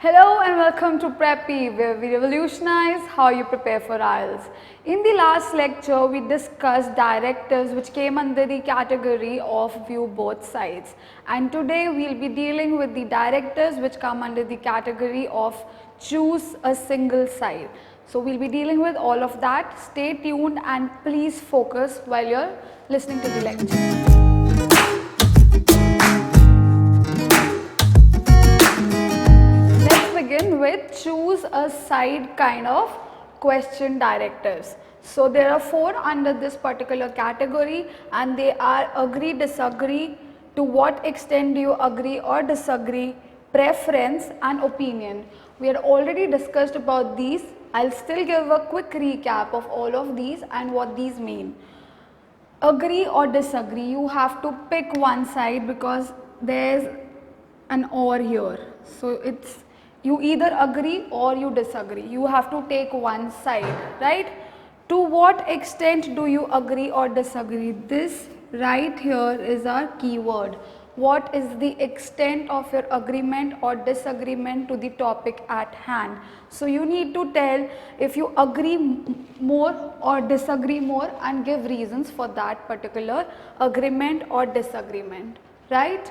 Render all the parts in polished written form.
Hello and welcome to PrepEve, where we revolutionize how you prepare for IELTS. In the last lecture, we discussed directives which came under the category of view both sides. And today we'll be dealing with the directives which come under the category of choose a single side. So we'll be dealing with all of that. Stay tuned and please focus while you're listening to the lecture. Begin with choose a side kind of question directives. So there are 4 under this particular category and they are agree, disagree, to what extent do you agree or disagree, preference and opinion. We had already discussed about these. I'll still give a quick recap of all of these and what these mean. Agree or disagree, you have to pick one side because there's an or here. So it's you either agree or you disagree. You have to take one side, right? To what extent do you agree or disagree? This right here is our keyword. What is the extent of your agreement or disagreement to the topic at hand? So you need to tell if you agree more or disagree more and give reasons for that particular agreement or disagreement, right?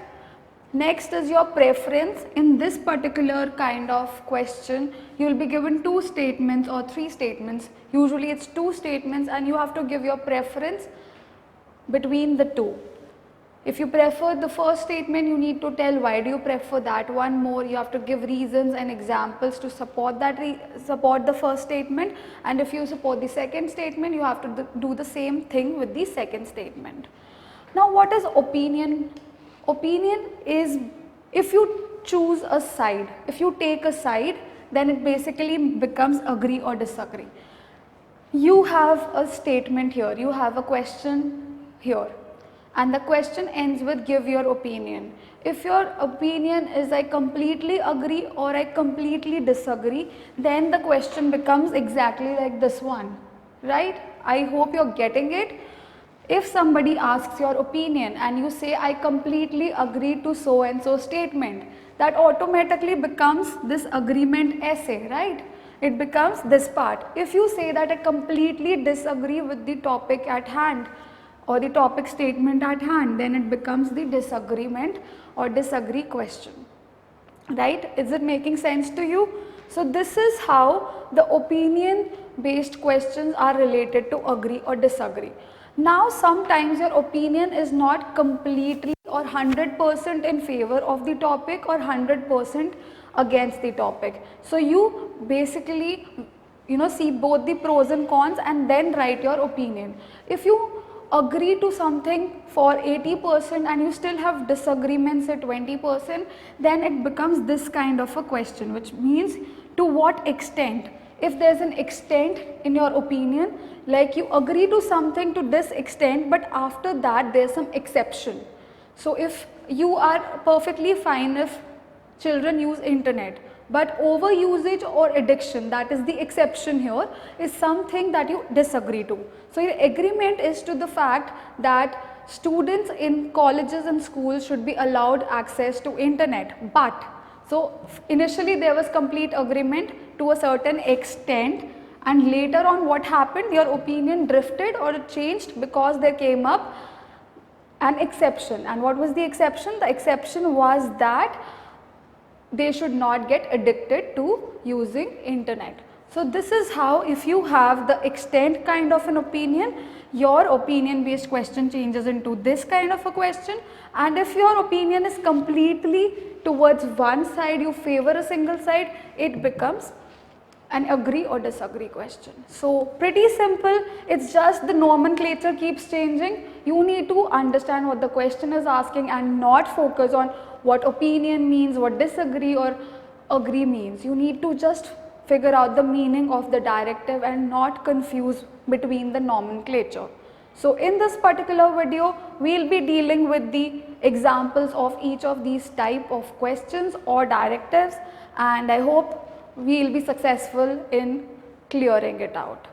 Next is your preference. In this particular kind of question, you will be given 2 statements or 3 statements. Usually it's 2 statements and you have to give your preference between the 2. If you prefer the first statement, you need to tell why do you prefer that one more. You have to give reasons and examples to support that support the first statement, and if you support the second statement, you have to do the same thing with the second statement. Now what is opinion? Opinion is if you choose a side, if you take a side, then it basically becomes agree or disagree. You have a statement here, you have a question here, and the question ends with give your opinion. If your opinion is I completely agree or I completely disagree, then the question becomes exactly like this one, right? I hope you're getting it. If somebody asks your opinion and you say I completely agree to so and so statement, that automatically becomes this agreement essay, right? It becomes this part. If you say that I completely disagree with the topic at hand or the topic statement at hand, then it becomes the disagreement or disagree question, right? Is it making sense to you? So this is how the opinion based questions are related to agree or disagree. Now sometimes your opinion is not completely or 100% in favor of the topic or 100% against the topic. So you basically see both the pros and cons and then write your opinion. If you agree to something for 80% and you still have disagreements at 20%, then it becomes this kind of a question, which means to what extent. If there's an extent in your opinion, like you agree to something to this extent, but after that there's some exception. So if you are perfectly fine if children use internet, but overusage or addiction, that is the exception here, is something that you disagree to. So your agreement is to the fact that students in colleges and schools should be allowed access to internet, but so initially there was complete agreement to a certain extent, and later on what happened, your opinion drifted or it changed because there came up an exception. And what was the exception? The exception was that they should not get addicted to using internet. So this is how, if you have the extent kind of an opinion, your opinion based question changes into this kind of a question, and if your opinion is completely towards one side, you favor a single side, it becomes an agree or disagree question. So pretty simple, it's just the nomenclature keeps changing. You need to understand what the question is asking and not focus on what opinion means, what disagree or agree means. You need to just figure out the meaning of the directive and not confuse between the nomenclature. So in this particular video, we will be dealing with the examples of each of these type of questions or directives, and I hope we will be successful in clearing it out.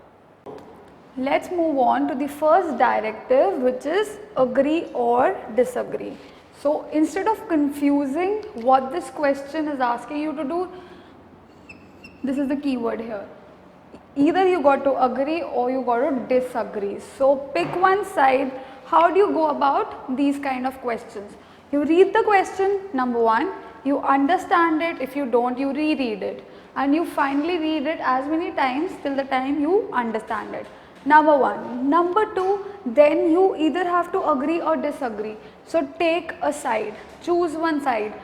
Let's move on to the first directive, which is agree or disagree. So instead of confusing what this question is asking you to do, This is the keyword here. Either you got to agree or you got to disagree. So pick one side. How do you go about these kind of questions? You read the question, number one, you understand it. If you don't, you reread it, and you finally read it as many times till the time you understand it. Number one. Number two, then you either have to agree or disagree. So take a side, choose one side.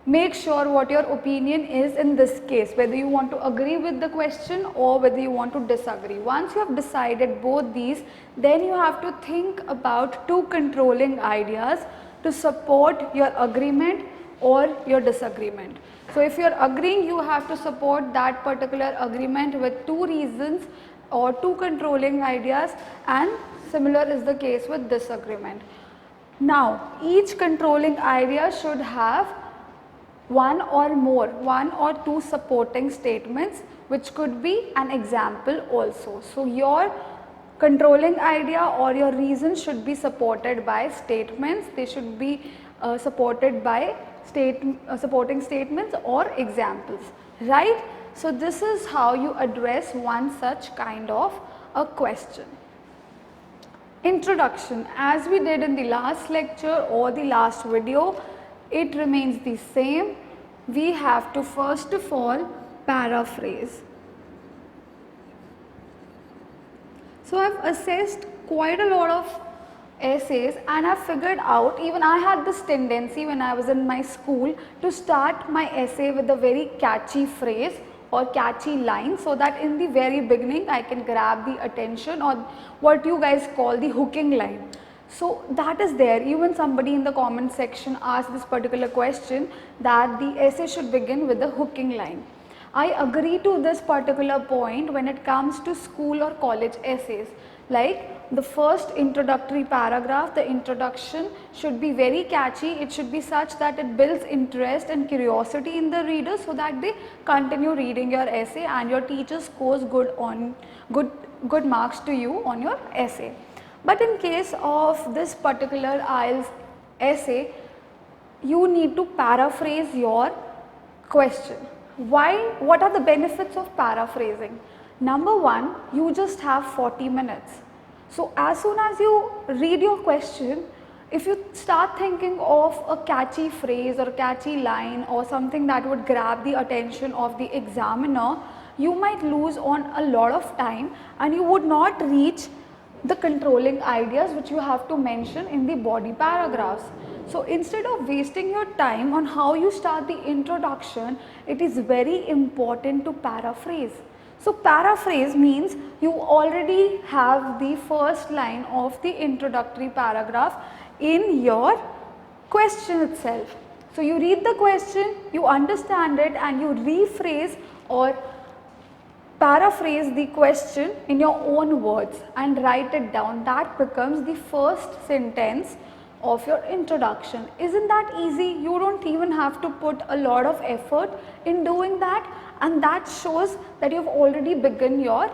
Make sure what your opinion is in this case, whether you want to agree with the question or whether you want to disagree. Once you have decided both these, then you have to think about two controlling ideas to support your agreement or your disagreement. So if you are agreeing, you have to support that particular agreement with two reasons or two controlling ideas, and similar is the case with disagreement. Now, each controlling idea should have one or two supporting statements, which could be an example also. So your controlling idea or your reason should be supported by statements. They should be supported by supporting statements or examples, right? So this is how you address one such kind of a question. Introduction, as we did in the last lecture or the last video, it remains the same. We have to first of all paraphrase. So I have assessed quite a lot of essays and I have figured out, even I had this tendency when I was in my school to start my essay with a very catchy phrase or catchy line, so that in the very beginning I can grab the attention, or what you guys call the hooking line. So that is there. Even somebody in the comment section asked this particular question, that the essay should begin with the hooking line. I agree to this particular point when it comes to school or college essays. Like the first introductory paragraph, the introduction should be very catchy. It should be such that it builds interest and curiosity in the reader, so that they continue reading your essay and your teacher scores good marks to you on your essay. But in case of this particular IELTS essay, you need to paraphrase your question. Why? What are the benefits of paraphrasing? Number one, you just have 40 minutes. So as soon as you read your question, if you start thinking of a catchy phrase or catchy line or something that would grab the attention of the examiner, you might lose on a lot of time and you would not reach the controlling ideas which you have to mention in the body paragraphs. So instead of wasting your time on how you start the introduction, it is very important to paraphrase. So paraphrase means you already have the first line of the introductory paragraph in your question itself. So you read the question, you understand it, and you rephrase or paraphrase the question in your own words and write it down. That becomes the first sentence of your introduction. Isn't that easy? You don't even have to put a lot of effort in doing that, and that shows that you have already begun your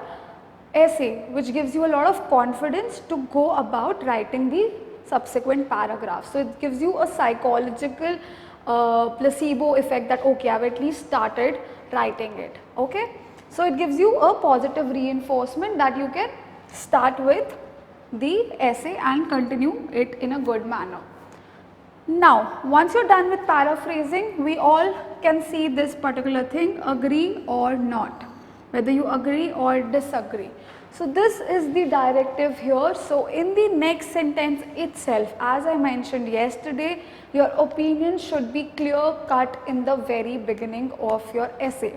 essay, which gives you a lot of confidence to go about writing the subsequent paragraphs. So it gives you a psychological placebo effect that okay, I have at least started writing it. Okay. So it gives you a positive reinforcement that you can start with the essay and continue it in a good manner. Now, once you're done with paraphrasing, we all can see this particular thing, agree or not, whether you agree or disagree. So this is the directive here. So in the next sentence itself, as I mentioned yesterday, your opinion should be clear cut in the very beginning of your essay.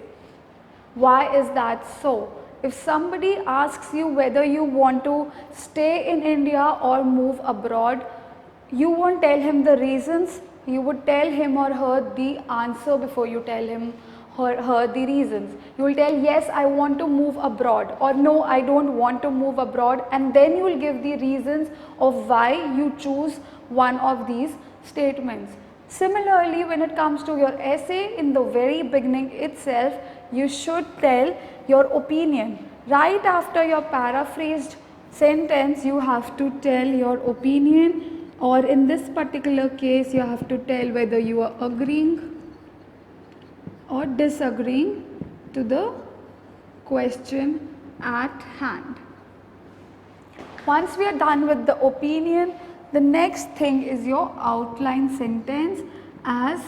Why is that so? If somebody asks you whether you want to stay in India or move abroad, you won't tell him the reasons, you would tell him or her the answer before you tell him or her the reasons. You will tell yes, I want to move abroad, or no, I don't want to move abroad, and then you will give the reasons of why you choose one of these statements. Similarly, when it comes to your essay, in the very beginning itself, you should tell your opinion. Right after your paraphrased sentence, you have to tell your opinion, or in this particular case, you have to tell whether you are agreeing or disagreeing to the question at hand. Once we are done with the opinion, the next thing is your outline sentence, as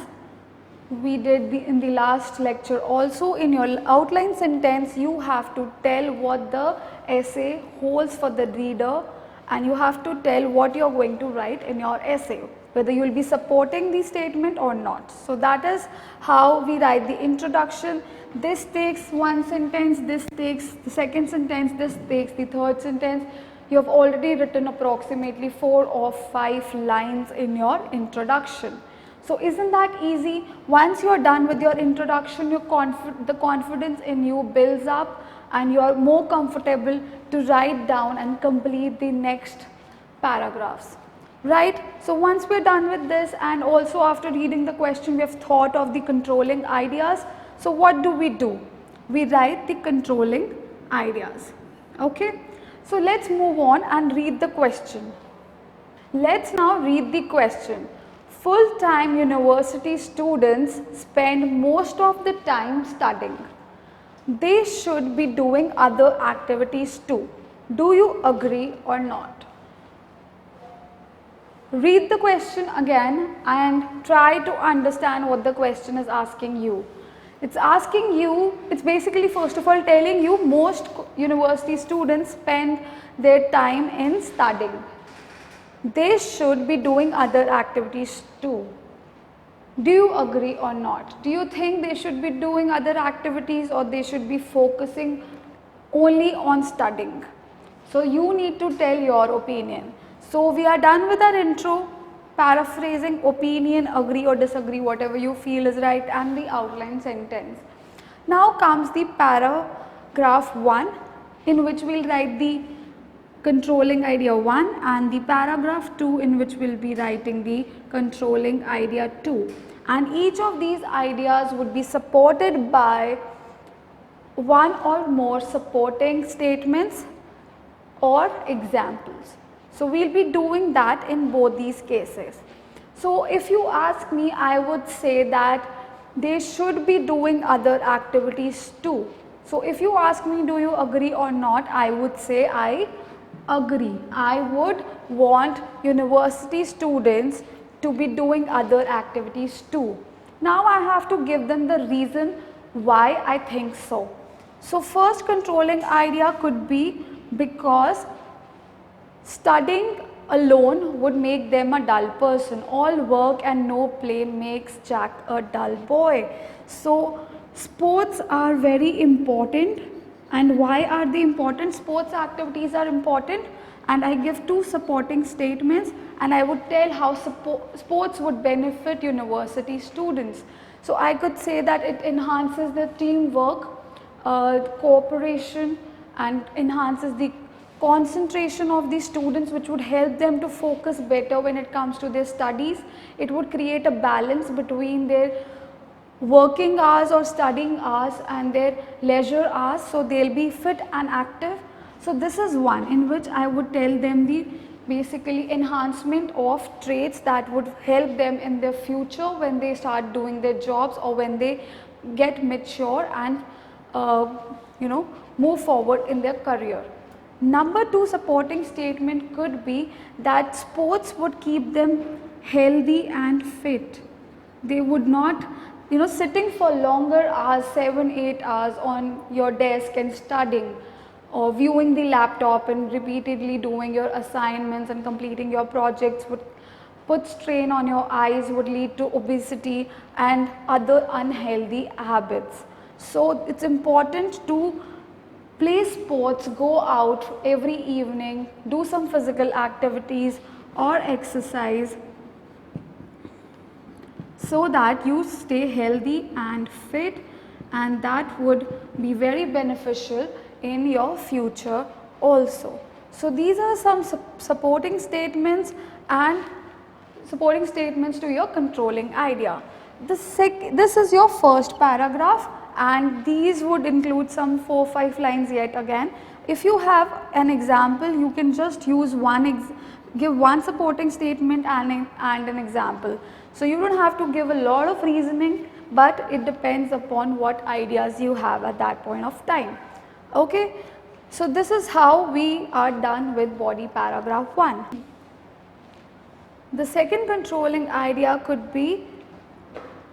we did in the last lecture. Also, in your outline sentence, you have to tell what the essay holds for the reader, and you have to tell what you are going to write in your essay, whether you will be supporting the statement or not. So that is how we write the introduction. This takes one sentence, this takes the second sentence, this takes the third sentence. You have already written approximately 4 or 5 lines in your introduction. So isn't that easy? Once you are done with your introduction, the confidence in you builds up and you are more comfortable to write down and complete the next paragraphs. Right? So once we are done with this, and also after reading the question, we have thought of the controlling ideas. So what do? We write the controlling ideas. Okay? So let's move on and read the question. Let's now read the question. Full-time university students spend most of the time studying. They should be doing other activities too. Do you agree or not? Read the question again and try to understand what the question is asking you. It's asking you, it's basically first of all telling you most university students spend their time in studying. They should be doing other activities too. Do you agree or not? Do you think they should be doing other activities, or they should be focusing only on studying? So you need to tell your opinion. So we are done with our intro, paraphrasing, opinion, agree or disagree, whatever you feel is right, and the outline sentence. Now comes the paragraph 1, in which we will write the controlling idea 1, and the paragraph 2, in which we will be writing the controlling idea 2. And each of these ideas would be supported by one or more supporting statements or examples. So we will be doing that in both these cases. So if you ask me, I would say that they should be doing other activities too. So if you ask me, do you agree or not, I would say I agree. I would want university students to be doing other activities too. Now I have to give them the reason why I think so. So first controlling idea could be because studying alone would make them a dull person. All work and no play makes Jack a dull boy. So sports are very important. And why are they important? Sports activities are important, and I give 2 supporting statements, and I would tell how sports would benefit university students. So I could say that it enhances the teamwork, cooperation, and enhances the concentration of the students, which would help them to focus better when it comes to their studies. It would create a balance between their working hours or studying hours and their leisure hours, so they will be fit and active. So this is one in which I would tell them the basically enhancement of traits that would help them in their future when they start doing their jobs or when they get mature and move forward in their career. Number 2 supporting statement could be that sports would keep them healthy and fit. They would not sitting for longer hours, 7-8 hours on your desk and studying, or viewing the laptop and repeatedly doing your assignments and completing your projects would put strain on your eyes, would lead to obesity and other unhealthy habits. So it's important to play sports, go out every evening, do some physical activities or exercise, so that you stay healthy and fit, and that would be very beneficial in your future also. So these are some supporting statements and supporting statements to your controlling idea. This is your first paragraph, and these would include some 4-5 lines yet again. If you have an example, you can just use give one supporting statement and an example. So you don't have to give a lot of reasoning, but it depends upon what ideas you have at that point of time. Okay, so this is how we are done with body paragraph 1. The second controlling idea could be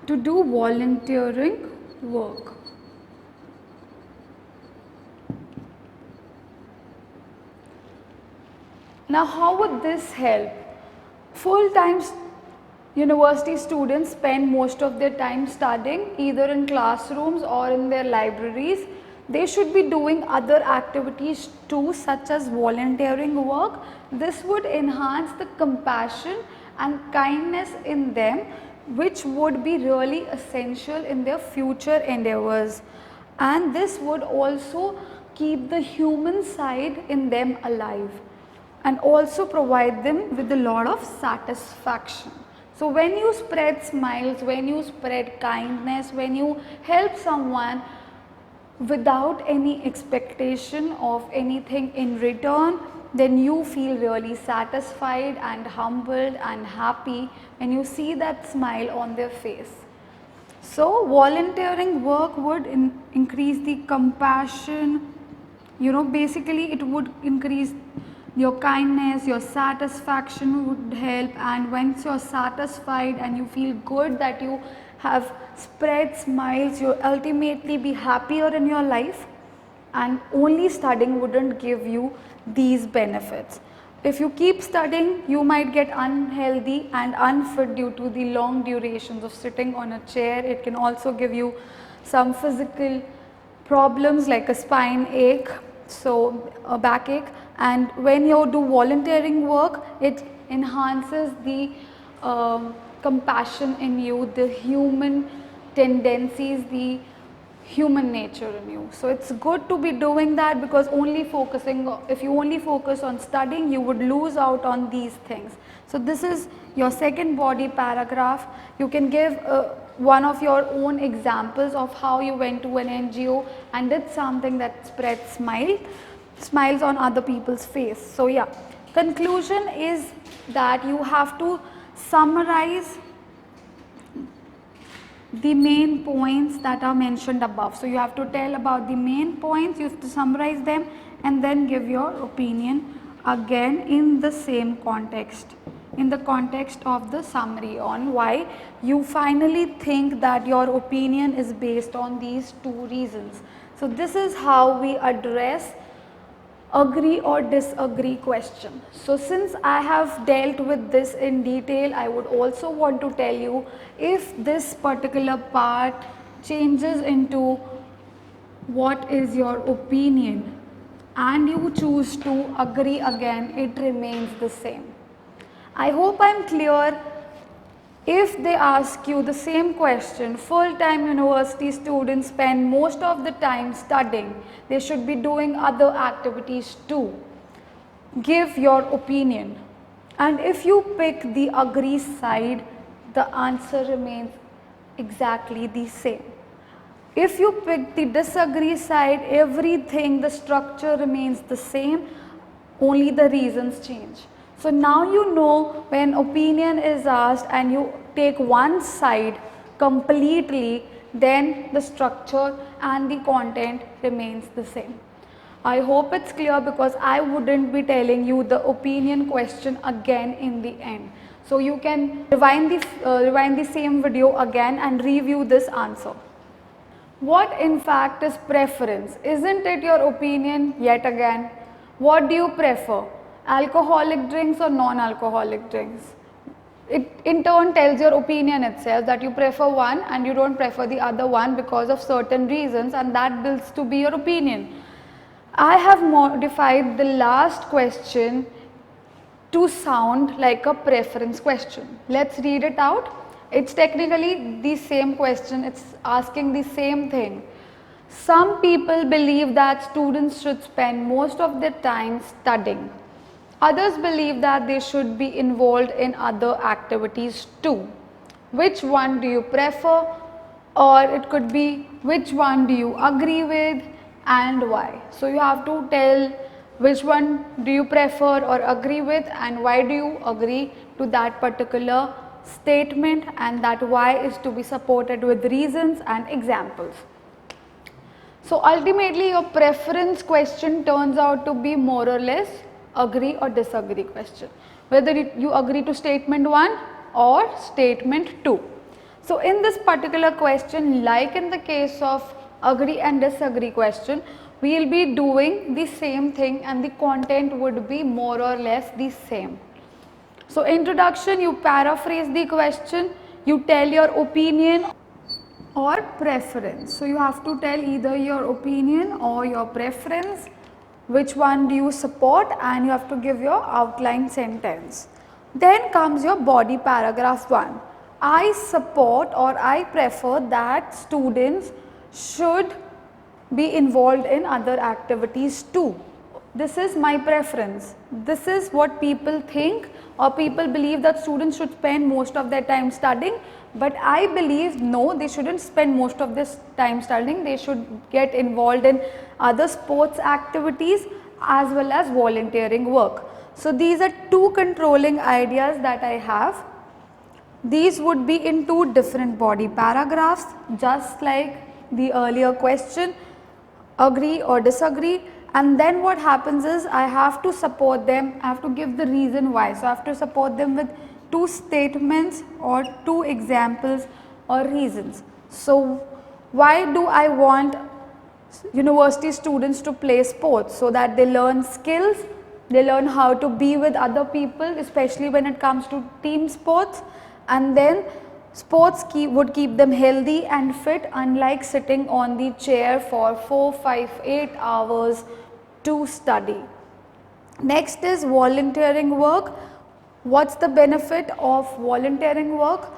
to do volunteering work. Now, how would this help? Full-time university students spend most of their time studying either in classrooms or in their libraries. They should be doing other activities too, such as volunteering work. This would enhance the compassion and kindness in them, which would be really essential in their future endeavors. And this would also keep the human side in them alive and also provide them with a lot of satisfaction. So when you spread smiles, when you spread kindness, when you help someone without any expectation of anything in return, then you feel really satisfied and humbled and happy when you see that smile on their face. So volunteering work would increase the compassion, basically it would increase your kindness, your satisfaction would help, and once you're satisfied and you feel good that you have spread smiles, you'll ultimately be happier in your life, and only studying wouldn't give you these benefits. If you keep studying, you might get unhealthy and unfit due to the long durations of sitting on a chair. It can also give you some physical problems like a spine ache, so a backache. And when you do volunteering work, it enhances the compassion in you, the human tendencies, the human nature in you. So it's good to be doing that, because if you only focus on studying, you would lose out on these things. So this is your second body paragraph. You can give one of your own examples of how you went to an NGO and did something that spread smiles on other people's face. So yeah, conclusion is that you have to summarize the main points that are mentioned above. So you have to tell about the main points, you have to summarize them and then give your opinion again in the same context, in the context of the summary on why you finally think that your opinion is based on these two reasons. So this is how we address agree or disagree question. So since I have dealt with this in detail, I would also want to tell you, if this particular part changes into what is your opinion and you choose to agree again, it remains the same. I hope I am clear. If they ask you the same question, full-time university students spend most of the time studying, they should be doing other activities too. Give your opinion. And if you pick the agree side, the answer remains exactly the same. If you pick the disagree side, everything, the structure remains the same, only the reasons change. So now you know when opinion is asked and you take one side completely, then the structure and the content remains the same. I hope it's clear, because I wouldn't be telling you the opinion question again in the end. So you can rewind the same video again and review this answer. What in fact is preference? Isn't it your opinion yet again? What do you prefer? Alcoholic drinks or non-alcoholic drinks? It in turn tells your opinion itself that you prefer one and you don't prefer the other one because of certain reasons, and that builds to be your opinion. I have modified the last question to sound like a preference question. Let's read it out. It's technically the same question, it's asking the same thing. Some people believe that students should spend most of their time studying. Others believe that they should be involved in other activities too. Which one do you prefer? Or it could be, which one do you agree with and why? So you have to tell which one do you prefer or agree with and why do you agree to that particular statement, and that why is to be supported with reasons and examples. So ultimately your preference question turns out to be more or less agree or disagree question, whether you agree to statement 1 or statement 2. So in this particular question, like in the case of agree and disagree question, we will be doing the same thing and the content would be more or less the same. So introduction, you paraphrase the question, you tell your opinion or preference. So you have to tell either your opinion or your preference, which one do you support, and you have to give your outline sentence. Then comes your body paragraph 1. I support or I prefer that students should be involved in other activities too. This is my preference. This is what people think, or people believe that students should spend most of their time studying, but I believe no, they shouldn't spend most of this time studying. They should get involved in other sports activities as well as volunteering work. So these are two controlling ideas that I have. These would be in two different body paragraphs, just like the earlier question, agree or disagree. And then what happens is I have to support them, I have to give the reason why. So I have to support them with two statements or two examples or reasons. So why do I want university students to play sports? So that they learn skills, they learn how to be with other people, especially when it comes to team sports, and then sports would keep them healthy and fit, unlike sitting on the chair for 4, 5, 8 hours to study. Next is volunteering work. What's the benefit of volunteering work?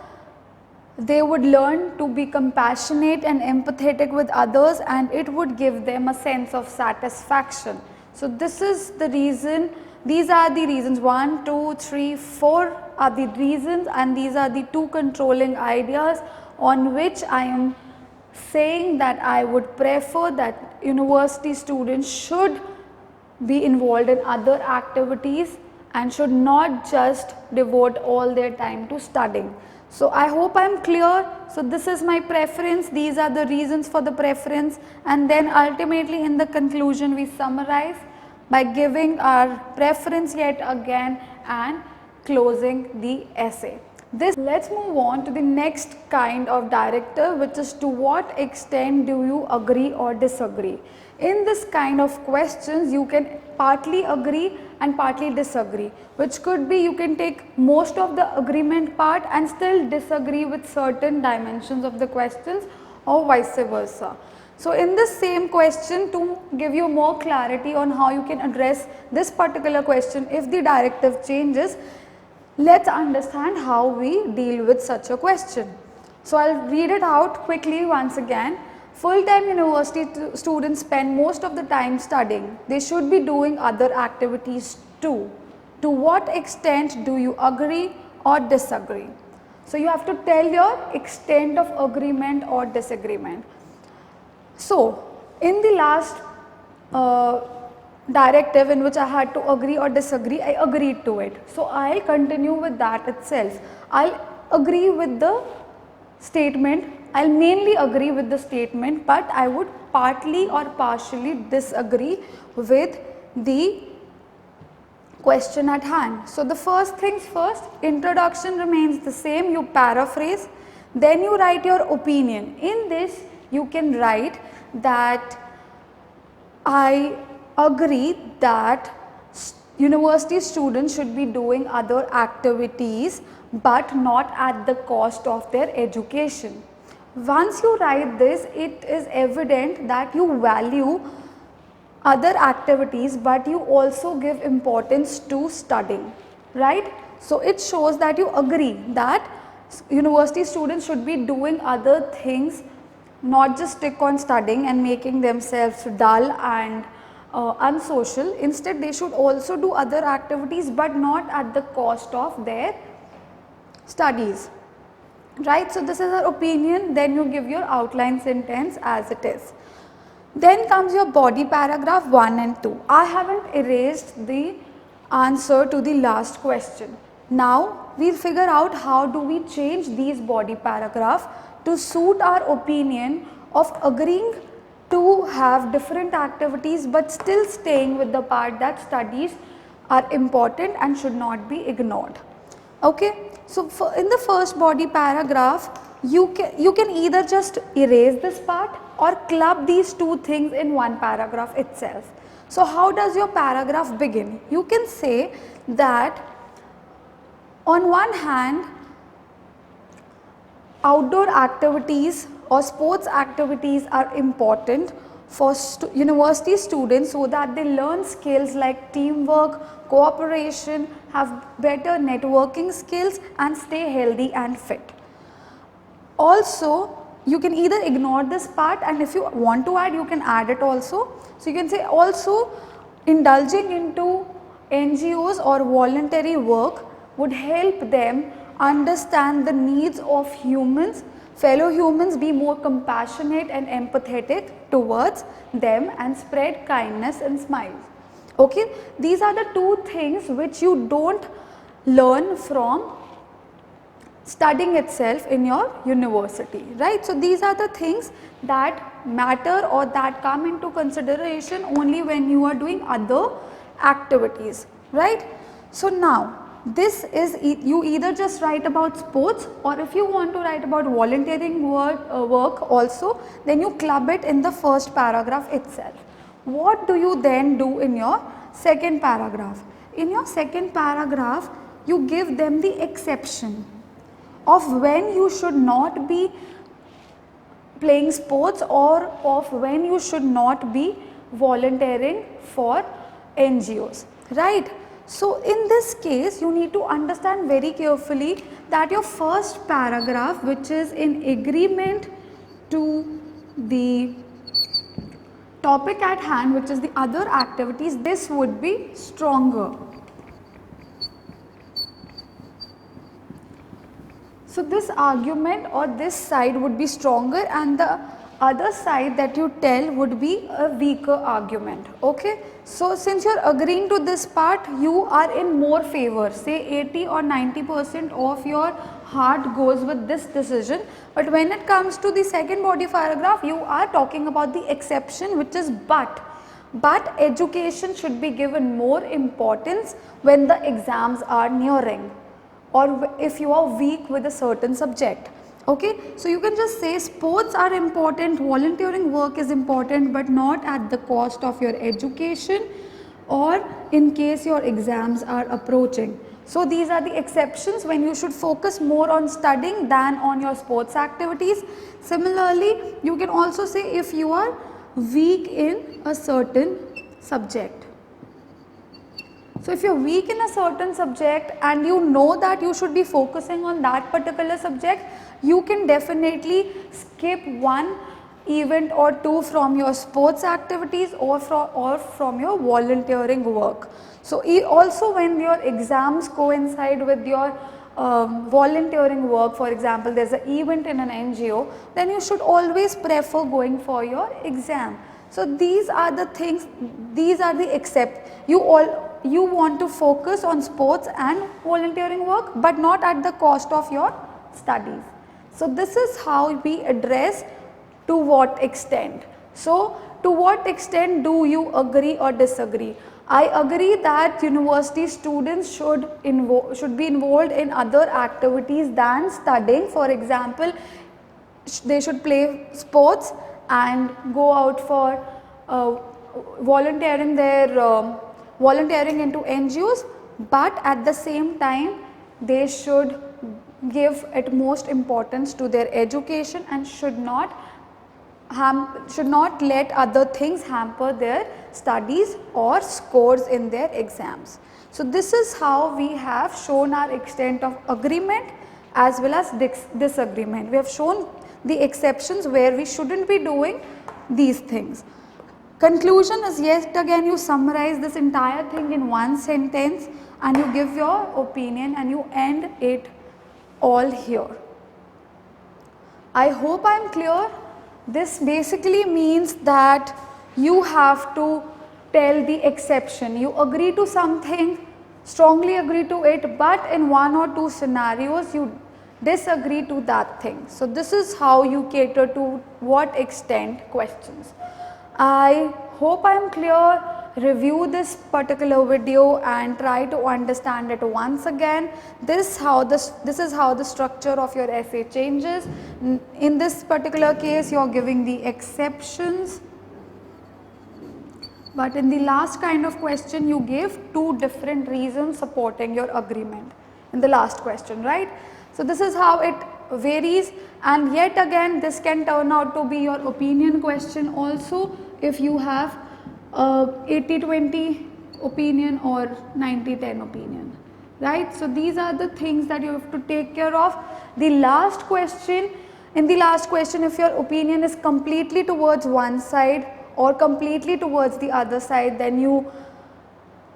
They would learn to be compassionate and empathetic with others, and it would give them a sense of satisfaction. So this is the reason, these are the reasons, 1, 2, 3, 4 are the reasons, and these are the two controlling ideas on which I am saying that I would prefer that university students should be involved in other activities and should not just devote all their time to studying. So I hope I am clear. So this is my preference, these are the reasons for the preference, and then ultimately in the conclusion we summarize by giving our preference yet again and closing the essay. Let's move on to the next kind of directive, which is to what extent do you agree or disagree. In this kind of questions you can partly agree and partly disagree, which could be you can take most of the agreement part and still disagree with certain dimensions of the questions, or vice versa. So in this same question, to give you more clarity on how you can address this particular question if the directive changes, let's understand how we deal with such a question. So I'll read it out quickly once again. Full-time university students spend most of the time studying. They should be doing other activities too. To what extent do you agree or disagree? So you have to tell your extent of agreement or disagreement. So in the last directive in which I had to agree or disagree, I agreed to it. So I'll continue with that itself. I'll agree with the statement, I'll mainly agree with the statement, but I would partly or partially disagree with the question at hand. So the first things first, introduction remains the same, you paraphrase, then you write your opinion. In this you can write that I agree that university students should be doing other activities but not at the cost of their education. Once you write this, it is evident that you value other activities but you also give importance to studying, right? So it shows that you agree that university students should be doing other things, not just stick on studying and making themselves dull and unsocial. Instead they should also do other activities but not at the cost of their studies, right? So this is our opinion, then you give your outline sentence as it is. Then comes your body paragraph 1 and 2. I haven't erased the answer to the last question. Now we'll figure out how do we change these body paragraph to suit our opinion of agreeing to have different activities but still staying with the part that studies are important and should not be ignored. Okay, so in the first body paragraph, you can either just erase this part or club these two things in one paragraph itself. So how does your paragraph begin? You can say that on one hand, outdoor activities or sports activities are important for university students so that they learn skills like teamwork, cooperation, have better networking skills and stay healthy and fit. Also, you can either ignore this part, and if you want to add, you can add it also. So you can say also indulging into NGOs or voluntary work would help them understand the needs of humans, fellow humans, be more compassionate and empathetic towards them and spread kindness and smiles. Okay, these are the two things which you don't learn from studying itself in your university, right? So these are the things that matter or that come into consideration only when you are doing other activities, right? So now this is, you either just write about sports, or if you want to write about volunteering work also, then you club it in the first paragraph itself. What do you then do in your second paragraph? In your second paragraph, you give them the exception of when you should not be playing sports or of when you should not be volunteering for NGOs, right? So in this case, you need to understand very carefully that your first paragraph, which is in agreement to the topic at hand, which is the other activities, this would be stronger. So this argument or this side would be stronger and the other side that you tell would be a weaker argument. Okay, so since you are agreeing to this part, you are in more favor, say 80 or 90% of your heart goes with this decision. But when it comes to the second body paragraph, you are talking about the exception, which is but education should be given more importance when the exams are nearing or if you are weak with a certain subject. Okay, so you can just say sports are important, volunteering work is important, but not at the cost of your education or in case your exams are approaching. So these are the exceptions when you should focus more on studying than on your sports activities. Similarly, you can also say if you are weak in a certain subject. So if you are weak in a certain subject and you know that you should be focusing on that particular subject, you can definitely skip one event or two from your sports activities or from your volunteering work. So also when your exams coincide with your volunteering work, for example, there is an event in an NGO, then you should always prefer going for your exam. So these are the things, these are the you want to focus on sports and volunteering work, but not at the cost of your studies. So this is how we address to what extent. So to what extent do you agree or disagree? I agree that university students should be involved in other activities than studying. For example, they should play sports and go out for volunteering into NGOs, but at the same time they should give utmost importance to their education and should not let other things hamper their studies or scores in their exams. So this is how we have shown our extent of agreement as well as disagreement. We have shown the exceptions where we shouldn't be doing these things. Conclusion is yet again you summarize this entire thing in one sentence and you give your opinion and you end it all here. I hope I am clear. This basically means that you have to tell the exception. You agree to something strongly agree to it, but in one or two scenarios you disagree to that thing. So this is how you cater to what extent questions. I hope I am clear. Review this particular video and try to understand it once again. This is how the structure of your essay changes. In this particular case you are giving the exceptions, but in the last kind of question you gave two different reasons supporting your agreement in the last question, right? So this is how it varies, and yet again this can turn out to be your opinion question also if you have 80-20 opinion or 90-10 opinion, right? So these are the things that you have to take care of. The last question, in the last question, if your opinion is completely towards one side or completely towards the other side, then you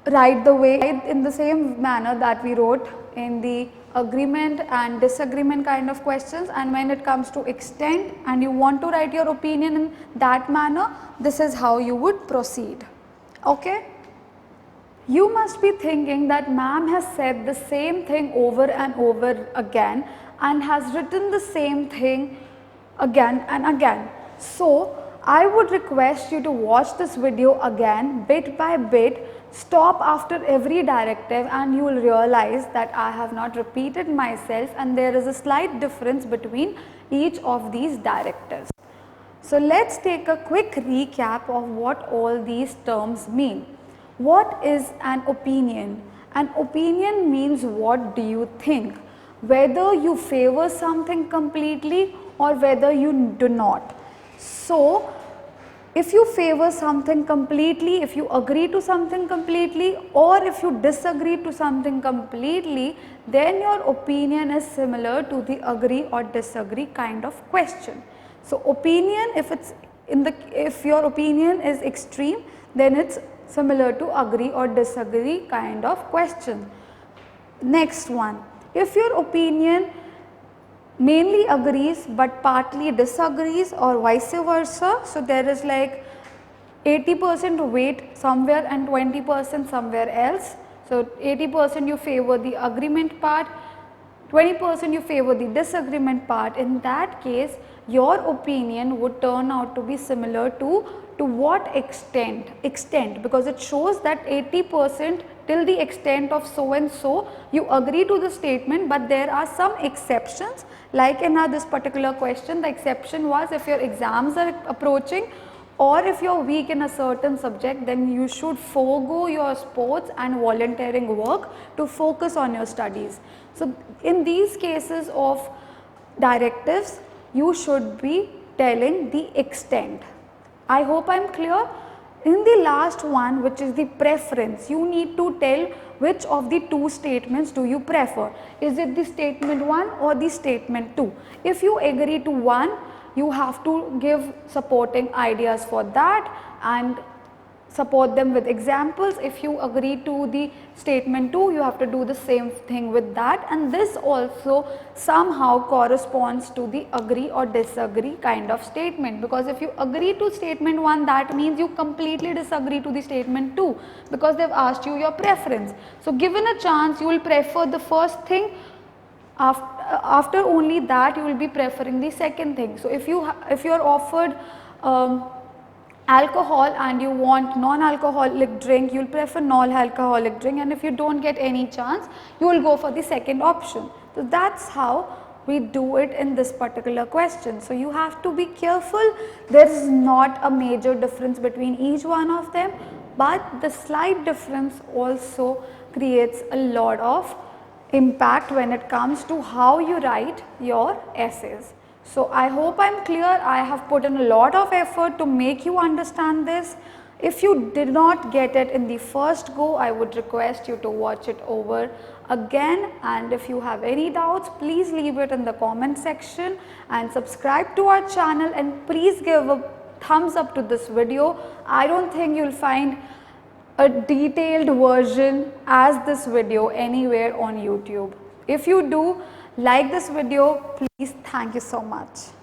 write the way in the same manner that we wrote in the agreement and disagreement kind of questions. And when it comes to extent and you want to write your opinion in that manner, this is how you would proceed. Okay? You must be thinking that ma'am has said the same thing over and over again and has written the same thing again and again. So I would request you to watch this video again bit by bit. Stop after every directive and you will realize that I have not repeated myself and there is a slight difference between each of these directives. So let's take a quick recap of what all these terms mean. What is an opinion? An opinion means what do you think, whether you favor something completely or whether you do not. So if you favor something completely, if you agree to something completely, or if you disagree to something completely, then your opinion is similar to the agree or disagree kind of question. So opinion, if your opinion is extreme, then it's similar to agree or disagree kind of question. Next one, if your opinion mainly agrees but partly disagrees or vice versa, so there is like 80% weight somewhere and 20% somewhere else. So 80% you favor the agreement part, 20% you favor the disagreement part. In that case your opinion would turn out to be similar to what extent, because it shows that 80% till the extent of so and so you agree to the statement, but there are some exceptions. Like in this particular question, the exception was if your exams are approaching or if you are weak in a certain subject, then you should forego your sports and volunteering work to focus on your studies. So in these cases of directives, you should be telling the extent. I hope I am clear. In the last one, which is the preference, you need to tell which of the two statements do you prefer. Is it the statement 1 or the statement 2? If you agree to one, you have to give supporting ideas for that and support them with examples. If you agree to the statement 2, you have to do the same thing with that, and this also somehow corresponds to the agree or disagree kind of statement, because if you agree to statement 1, that means you completely disagree to the statement 2 because they have asked you your preference. So given a chance, you will prefer the first thing. After only that you will be preferring the second thing. So if you are offered alcohol and you want non-alcoholic drink, you will prefer non-alcoholic drink, and if you do not get any chance, you will go for the second option. So that is how we do it in this particular question. So you have to be careful. There is not a major difference between each one of them, but the slight difference also creates a lot of impact when it comes to how you write your essays. So I hope I am clear. I have put in a lot of effort to make you understand this. If you did not get it in the first go, I would request you to watch it over again, and if you have any doubts, please leave it in the comment section and subscribe to our channel, and please give a thumbs up to this video. I don't think you will find a detailed version as this video anywhere on YouTube. If you do like this video, please, thank you so much.